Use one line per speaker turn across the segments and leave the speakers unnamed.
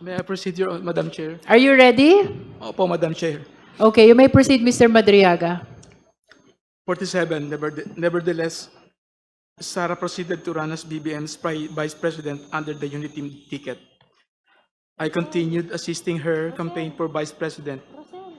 May I proceed, Madam Chair?
Are you ready?
Opo, Madam Chair.
Okay, you may proceed, Mr. Madriaga.
47, nevertheless, Sara proceeded to run as BBM's Vice President under the Unity ticket. I continued assisting her campaign for Vice President.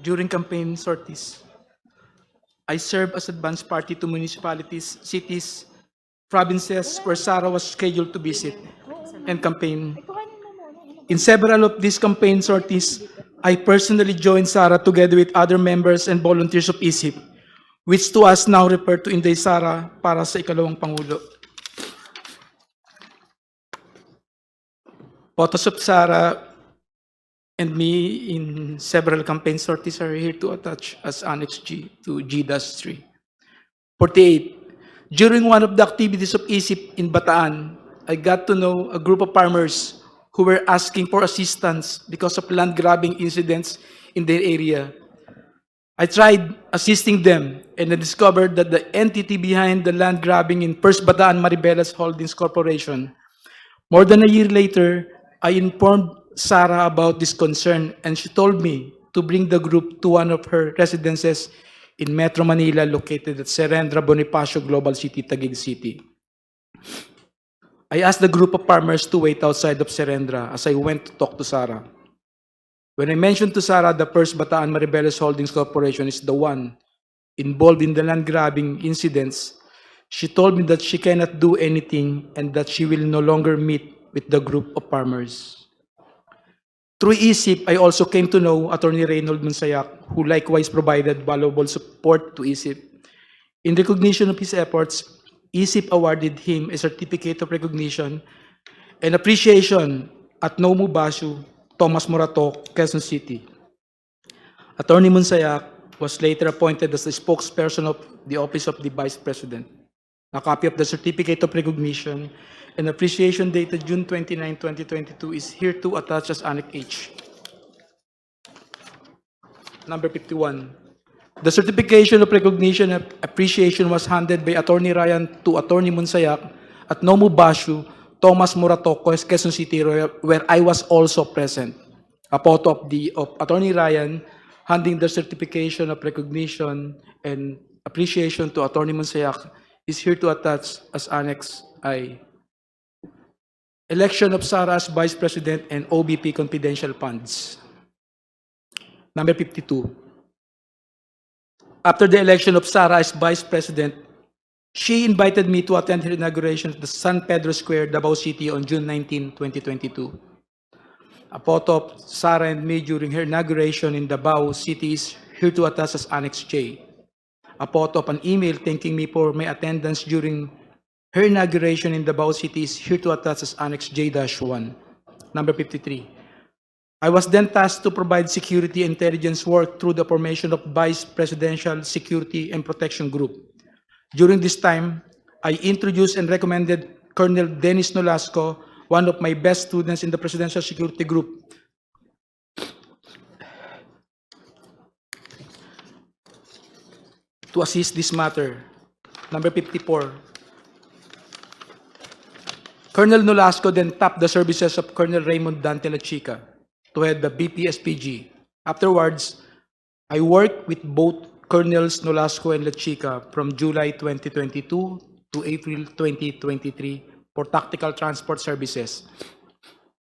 During campaign sorties, I served as advance party to municipalities, cities, provinces where Sara was scheduled to visit and campaign. In several of these campaign sorties, I personally joined Sara together with other members and volunteers of ISIP, which to us now refer to Inday Sara para sa ikalawang Pangulo. Photos of Sara and me in several campaign sorties are here to attach as Annex G to G-3. 48. During one of the activities of ISIP in Bataan, I got to know a group of farmers who were asking for assistance because of land grabbing incidents in their area. I tried assisting them and I discovered that the entity behind the land grabbing in First Bataan Maribelas Holdings Corporation. More than a year later, I informed Sara about this concern and she told me to bring the group to one of her residences in Metro Manila located at Serendra Bonifacio Global City, Taguig City. I asked the group of farmers to wait outside of Serendra as I went to talk to Sara. When I mentioned to Sara the First Bataan Maribelas Holdings Corporation is the one involved in the land grabbing incidents, she told me that she cannot do anything and that she will no longer meet with the group of farmers. Through ISIP, I also came to know Attorney Reynold Monsayak, who likewise provided valuable support to ISIP. In recognition of his efforts, ISIP awarded him a certificate of recognition and appreciation at Nomu Bashu, Thomas Morato, Quezon City. Attorney Monsayak was later appointed as the spokesperson of the Office of the Vice President. A copy of the certificate of recognition and appreciation dated June 29, 2022 is here to attach as Annex H. Number 51. The certification of recognition and appreciation was handed by Attorney Ryan to Attorney Monsayak at Nomu Bashu, Thomas Morato, Quezon City, where I was also present. A photo of Attorney Ryan handing the certification of recognition and appreciation to Attorney Monsayak is here to attach as Annex I. Election of Sara as Vice President and OBP confidential funds. Number 52. After the election of Sara as Vice President, she invited me to attend her inauguration at the San Pedro Square, Davao City on June 19, 2022. A photo of Sara and me during her inauguration in Davao City is here to attach as Annex J. A photo of an email thanking me for my attendance during her inauguration in Davao City is here to attach as Annex J-1. Number 53. I was then tasked to provide security intelligence work through the formation of Vice Presidential Security and Protection Group. During this time, I introduced and recommended Colonel Dennis Nolasco, one of my best students in the Presidential Security Group, to assist this matter. Number 54. Colonel Nolasco then tapped the services of Colonel Raymond Dante La Chica to head the BPSPG. Afterwards, I worked with both Colonels Nolasco and La Chica from July 2022 to April 2023 for tactical transport services,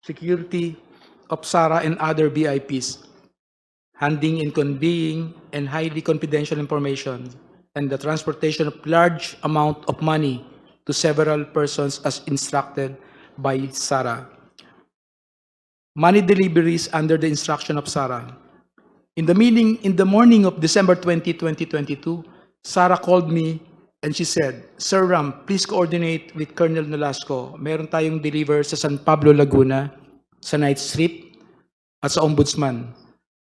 security of Sara and other VIPs, handing and conveying and highly confidential information, and the transportation of large amount of money to several persons as instructed by Sara. Money deliveries under the instruction of Sara. In the morning of December 20, 2022, Sara called me and she said, "Sir Ram, please coordinate with Colonel Nolasco. Meron tayong deliver sa San Pablo, Laguna, sa night street, at sa Ombudsman."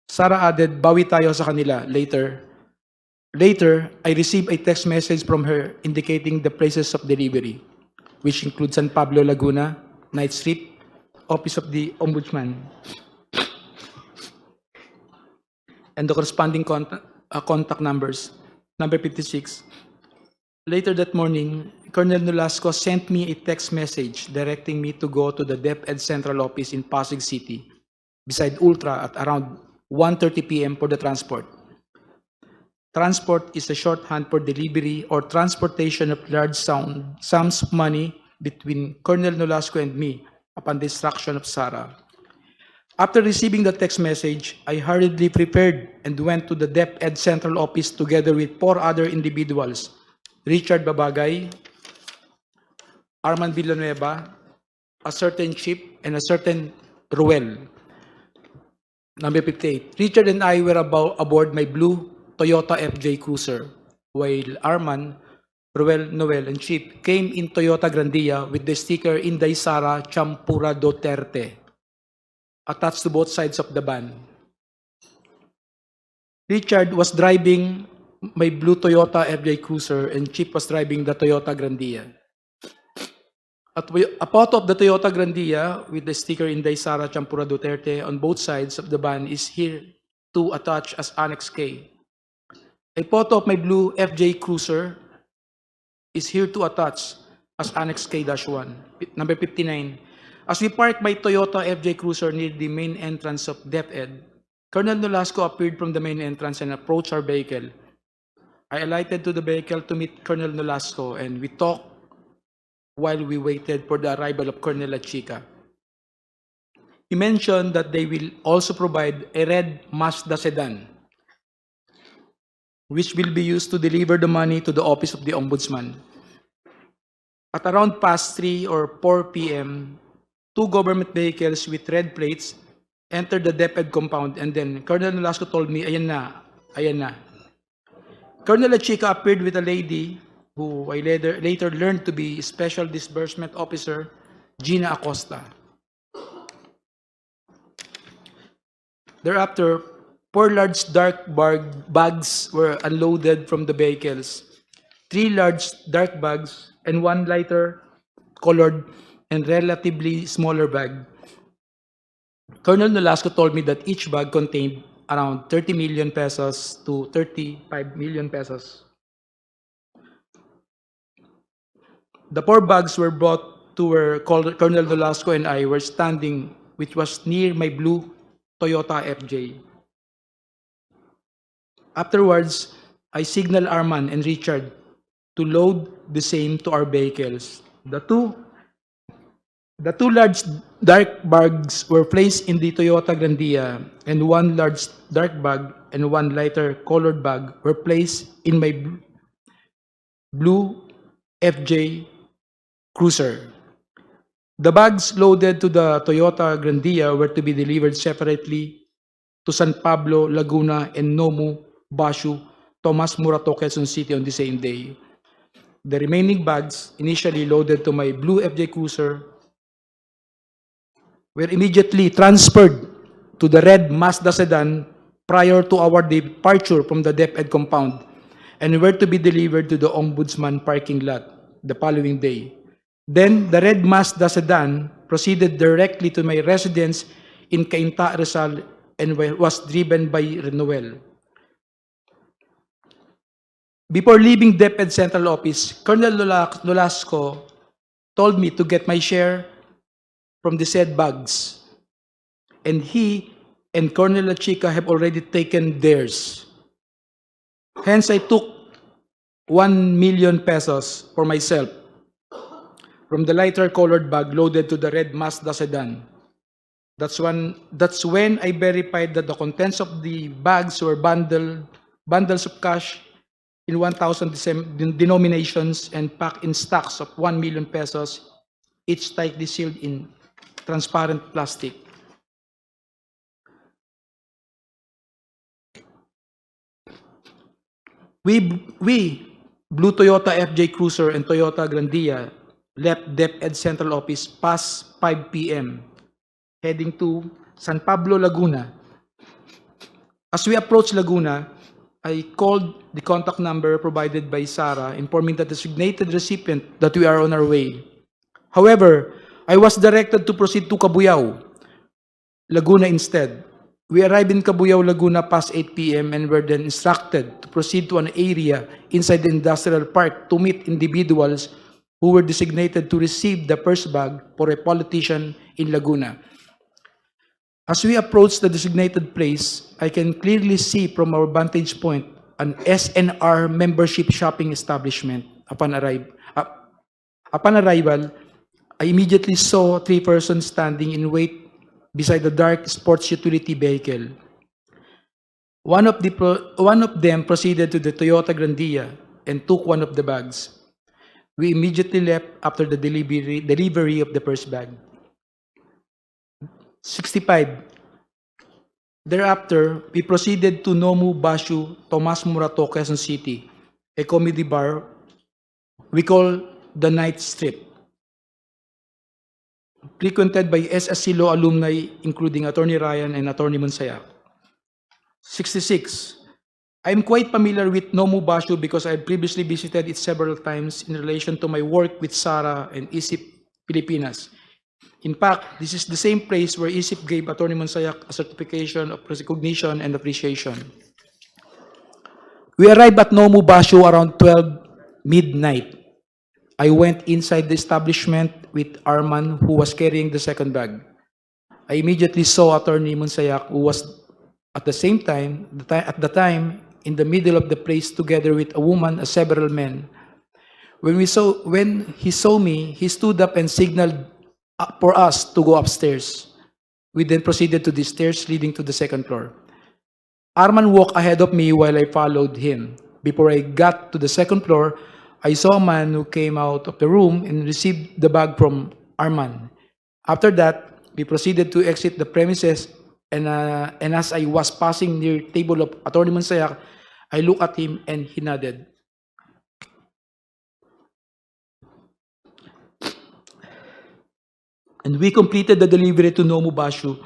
Sara added, "Bawi tayo sa kanila later." Later, I received a text message from her indicating the places of delivery, which include San Pablo, Laguna, Night Street, Office of the Ombudsman, and the corresponding contact numbers. Number 56. Later that morning, Colonel Nolasco sent me a text message directing me to go to the DepEd Central Office in Pasig City beside Ultra at around 1:30 p.m. for the transport. Transport is a shorthand for delivery or transportation of large sums of money between Colonel Nolasco and me upon the instruction of Sarah. After receiving the text message, I hurriedly prepared and went to the DepEd Central Office together with 4 other individuals, Richard Babagay, Arman Villanueva, a certain Chip, and a certain Ruel. Number 58. Richard and I were aboard my blue Toyota FJ Cruiser, while Arman, Ruel, Noel, and Chip came in Toyota Grandia with the sticker Inday Sara Champura Duterte attached to both sides of the van. Richard was driving my blue Toyota FJ Cruiser and Chip was driving the Toyota Grandia. A photo of the Toyota Grandia with the sticker Inday Sara Champura Duterte on both sides of the van is here to attach as Annex K. A photo of my blue FJ Cruiser is here to attach as Annex K-1. Number 59. As we parked my Toyota FJ Cruiser near the main entrance of DepEd, Colonel Nolasco appeared from the main entrance and approached our vehicle. I alighted to the vehicle to meet Colonel Nolasco and we talked while we waited for the arrival of Colonel Lachica. He mentioned that they will also provide a red Mazda sedan, which will be used to deliver the money to the office of the Ombudsman. At around past 3 or 4 p.m., 2 government vehicles with red plates entered the DepEd compound and then Colonel Nolasco told me, ayan na, ayan na. Colonel Lachica appeared with a lady who I later learned to be Special Disbursement Officer Gina Acosta. Thereafter, 4 large dark bags were unloaded from the vehicles. 3 large dark bags and 1 lighter colored and relatively smaller bag. Colonel Nolasco told me that each bag contained around 30 million pesos to 35 million pesos. The 4 bags were brought to where Colonel Nolasco and I were standing, which was near my blue Toyota FJ. Afterwards, I signaled Arman and Richard to load the same to our vehicles. The two large dark bags were placed in the Toyota Grandia, and 1 large dark bag and 1 lighter colored bag were placed in my blue FJ Cruiser. The bags loaded to the Toyota Grandia were to be delivered separately to San Pablo, Laguna, and Nomu, Bashu, Tomas Morato, Quezon City on the same day. The remaining bags, initially loaded to my blue FJ Cruiser, were immediately transferred to the red Mazda sedan prior to our departure from the DepEd compound and were to be delivered to the Ombudsman parking lot the following day. Then, the red Mazda sedan proceeded directly to my residence in Cainta, Rizal, and was driven by Noel. Before leaving DepEd Central Office, Colonel Nolasco told me to get my share from the said bags, and he and Colonel Lachica have already taken theirs. Hence, I took 1 million pesos for myself from the lighter colored bag loaded to the red Mazda sedan. That's when I verified that the contents of the bags were bundles of cash in 1,000 denominations and packed in stacks of 1 million pesos, each tightly sealed in transparent plastic. We, Blue Toyota FJ Cruiser and Toyota Grandia, left DepEd Central Office past 5 p.m., heading to San Pablo, Laguna. As we approached Laguna, I called the contact number provided by Sarah, informing the designated recipient that we are on our way. However, I was directed to proceed to Cabuyao, Laguna instead. We arrived in Cabuyao, Laguna past 8 p.m. and were then instructed to proceed to an area inside the industrial park to meet individuals who were designated to receive the first bag for a politician in Laguna. As we approach the designated place, I can clearly see from our vantage point an SNR membership shopping establishment. Upon arrival, I immediately saw three persons standing in wait beside the dark sports utility vehicle. One of them proceeded to the Toyota Grandia and took one of the bags. We immediately left after the delivery of the first bag. 65. Thereafter, we proceeded to Nomu Bashu, Tomas Murato, Quezon City, a comedy bar we call the Night Strip, frequented by SSCLO alumni including Attorney Ryan and Attorney Monsayak. 66. I am quite familiar with Nomu Bashu because I had previously visited it several times in relation to my work with SARA and ISIP Pilipinas. In fact, this is the same place where ISIP gave Attorney Monsayak a certification of recognition and appreciation. We arrived at Nomu Bashu around 12 midnight. I went inside the establishment with Arman, who was carrying the second bag. I immediately saw Attorney Monsayak, who was at the same time, in the middle of the place together with a woman and several men. When he saw me, he stood up and signaled for us to go upstairs. We then proceeded to the stairs leading to the second floor. Arman walked ahead of me while I followed him. Before I got to the second floor, I saw a man who came out of the room and received the bag from Arman. After that, we proceeded to exit the premises, and as I was passing near the table of Attorney Monsayak, I looked at him and he nodded. And we completed the delivery to Nomu Bashu.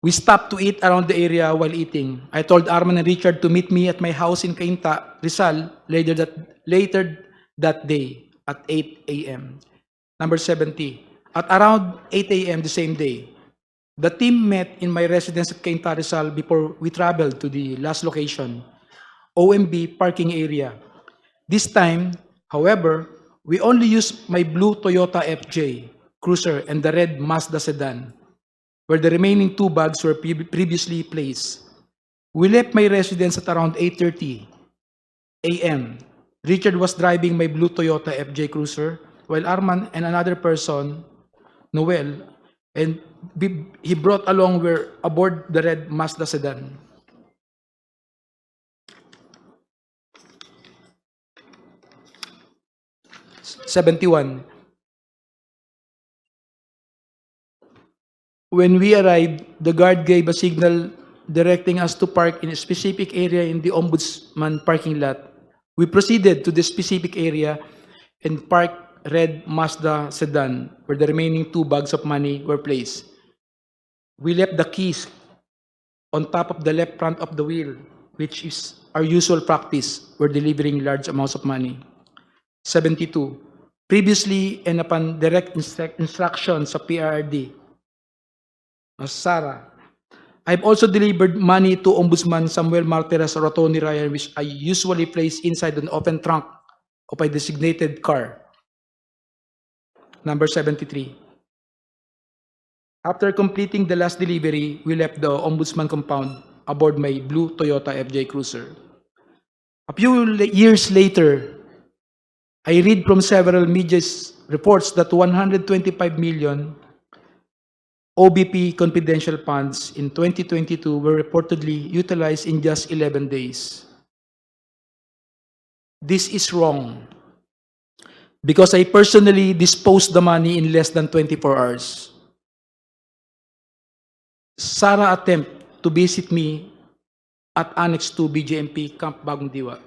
We stopped to eat around the area while eating. I told Arman and Richard to meet me at my house in Cainta, Rizal, later that day at 8 a.m. Number 70. At around 8 a.m. the same day, the team met in my residence at Cainta, Rizal before we traveled to the last location, OMB parking area. This time, however, we only used my blue Toyota FJ Cruiser and the red Mazda sedan, where the remaining two bags were previously placed. We left my residence at around 8:30 a.m. Richard was driving my blue Toyota FJ Cruiser, while Arman and another person, Noel, and he brought along were aboard the red Mazda sedan. '71. When we arrived, the guard gave a signal directing us to park in a specific area in the Ombudsman parking lot. We proceeded to the specific area and parked red Mazda sedan where the remaining two bags of money were placed. We left the keys on top of the left front of the wheel, which is our usual practice when delivering large amounts of money. 72. Previously and upon direct instructions of PRD, Sara, I've also delivered money to Ombudsman Samuel Martires or Attorney Ryan, which I usually place inside an open trunk of a designated car. Number 73. After completing the last delivery, we left the Ombudsman compound aboard my blue Toyota FJ Cruiser. A few years later, I read from several media reports that 125 million OBP confidential funds in 2022 were reportedly utilized in just 11 days. This is wrong because I personally disposed the money in less than 24 hours. Sara attempt to visit me at Annex 2 BJMP Camp Bagong Diwa.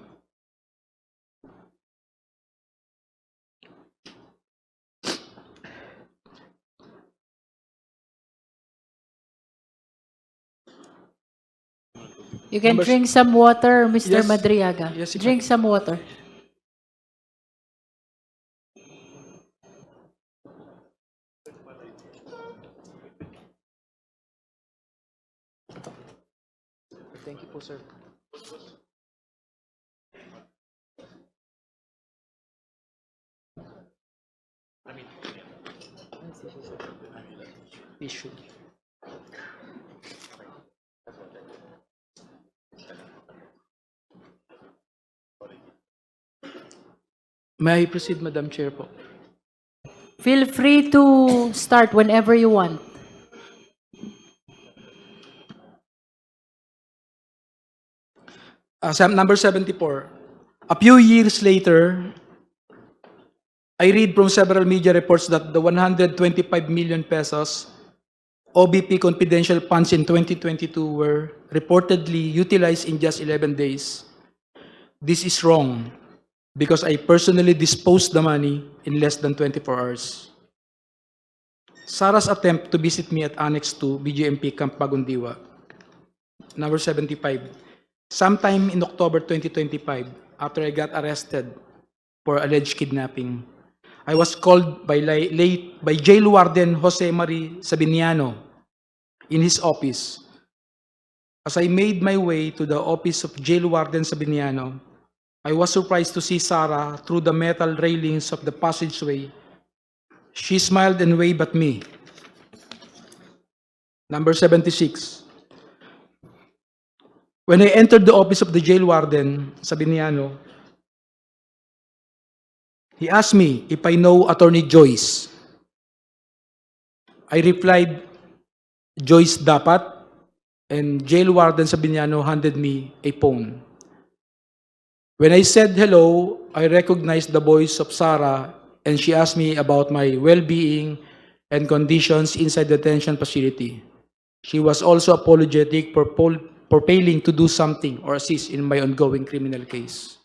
You can
Numbers-
drink some water, Mr.
Yes.
Madriaga.
Yes,
Drink some water.
Thank you po, sir. Issue. May I proceed, Madam Chair po?
Feel free to start whenever you want.
Number 74. A few years later, I read from several media reports that the 125 million pesos OBP confidential funds in 2022 were reportedly utilized in just 11 days. This is wrong because I personally disposed the money in less than 24 hours. Sarah's attempt to visit me at Annex 2, BGMP Camp Bagundiwa. Number 75. Sometime in October 2025, after I got arrested for alleged kidnapping, I was called by Jail Warden Jose Marie Sabiniano in his office. As I made my way to the office of Jail Warden Sabiniano, I was surprised to see Sarah through the metal railings of the passageway. She smiled and waved at me. Number 76. When I entered the office of the jail warden, Sabiniano, he asked me if I know Attorney Joyce. I replied, Joyce dapat, and jail warden Sabiniano handed me a phone. When I said hello, I recognized the voice of Sarah, and she asked me about my well-being and conditions inside the detention facility. She was also apologetic for failing to do something or assist in my ongoing criminal case.